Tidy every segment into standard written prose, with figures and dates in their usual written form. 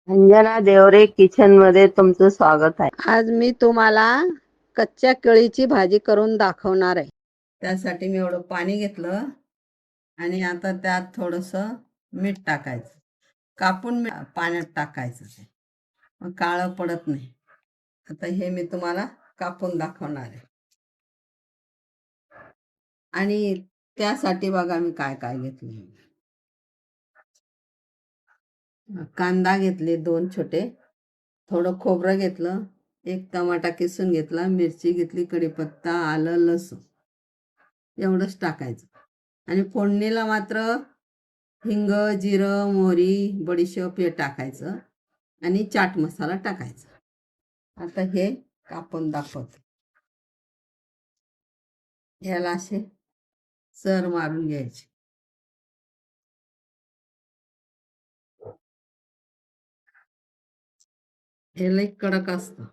Anjana Deore kitchen मध्ये तुमचं स्वागत आहे. आज मी तुम्हाला कच्च्या केळीची भाजी करून दाखवणार आहे. त्यासाठी मी एवढं पाणी घेतलं आणि आता त्यात थोडंसं मीठ टाकायचं. कापून पाण्यात टाकायचं, ते मग काळं पडत नाही. आता हे मी तुम्हाला कापून दाखवणार आहे. आणि त्यासाठी बघा मी काय काय घेतलं. कांदा घेतले 2 छोटे, थोडं खोबरं घेतलं, 1 टमाटा किसून घेतला, मिरची घेतली, कढीपत्ता, आलं, लसूण एवढंच टाकायचं. आणि फोडणीला मात्र हिंग, जिरं, मोहरी, बडीशेप हे टाकायचं आणि चाट मसाला टाकायचा. आता हे कापून दाखवते. ह्याला असे सर मारून घ्यायचे. हे लई कडक असतं.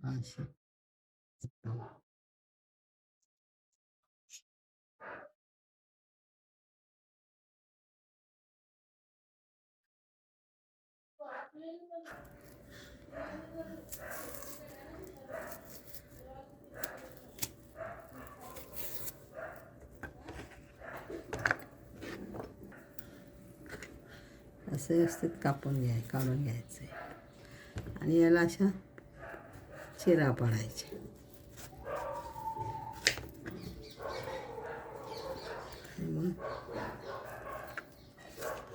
असे असं व्यवस्थित कापून काढून घ्यायचं आहे. आणि याला अशा चिरा पाडायच्या. मग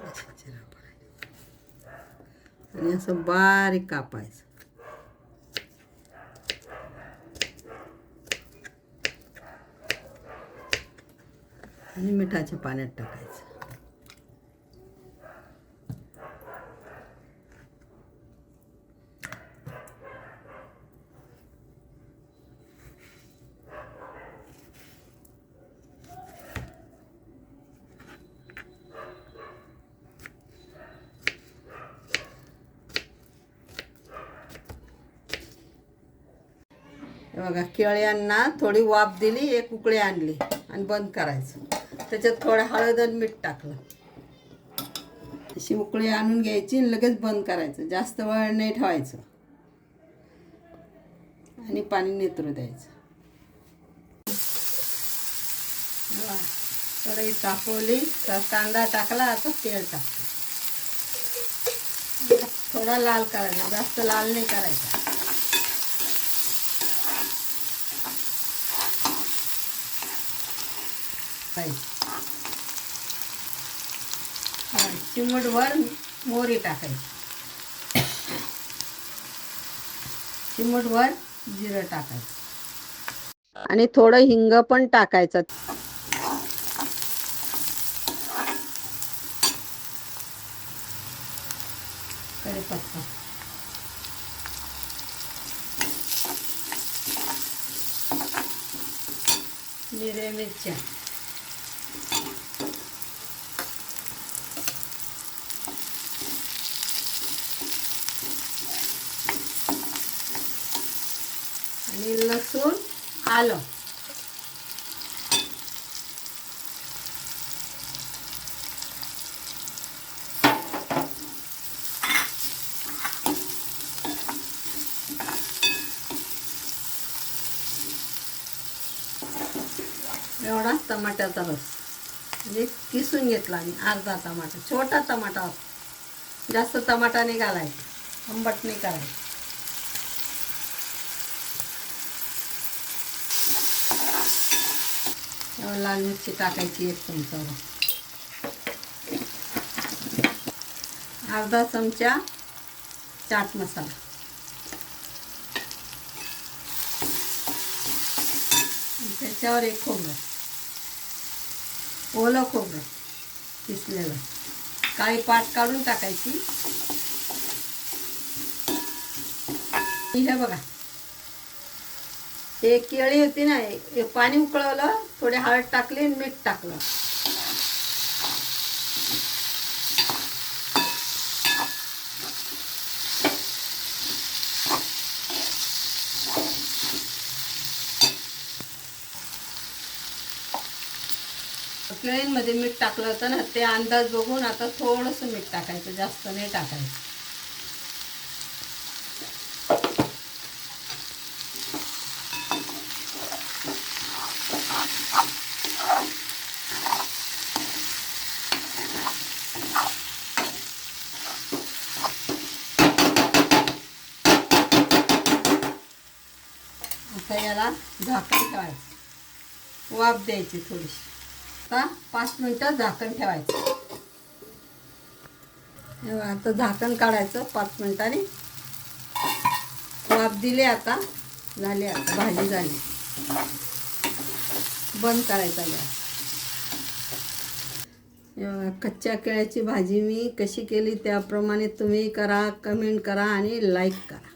अशा चिरा पाडायच्या आणि असं बारीक कापायचं. आणि मिठाच्या पाण्यात टाकायचं. हे बघा, केळ्यांना थोडी वाफ दिली, 1 उकळी आणली आणि बंद करायचं. त्याच्यात थोडं हळद आणि मीठ टाकलं. अशी उकळी आणून घ्यायची आणि लगेच बंद करायचं. जास्त वेळ नाही ठेवायचं आणि पाणी नितरू द्यायचं. कढई तापवली तर कांदा टाकला. आता तेल टाकतो. थोडा लाल करायचा, जास्त लाल नाही करायचा. चिमूटभर मोहरी टाकायची, चिमूटभर जिरं टाकायचं आणि थोडं हिंग पण टाकायचं. कढीपत्ता, मिरे मिरच्या, आणि लसूण, आलं. एवढा टमाट्याचा रस म्हणजे किसून घेतला आणि अर्धा टमाटा, छोटा टमाटा होता. जास्त टमाटा नाही घालायचा, आंबट नाही करायचं. लाल मिरची टाकायची 1 चमचा, अर्धा चमचा चाट मसाला, त्याच्यावर 1 खोबरं, ओलं खोबरं किसलेलं, काळी पाट काढून टाकायची. हे बघा, एक केळी होती ना, पाणी उकळवलं, थोडी हळद टाकली आणि मीठ टाकलं. केळी स्टार्टिंगमध्ये मीठ टाकलं होतं ना, ते अंदाज बघून आता थोडंसं मीठ टाकायचं, जास्त नाही टाकायचं. आता याला झाकण ठेवायचं, वाफ द्यायची थोडीशी. आता 5 मिनिटं झाकण ठेवायचं. आता झाकण काढायचं 5 मिनिटांनी. वाफ दिली, आता झाली, आता भाजी झाली. बंद करायचा गॅस. कच्च्या केळ्याची भाजी मी कशी केली त्याप्रमाणे तुम्ही करा, कमेंट करा आणि लाईक करा.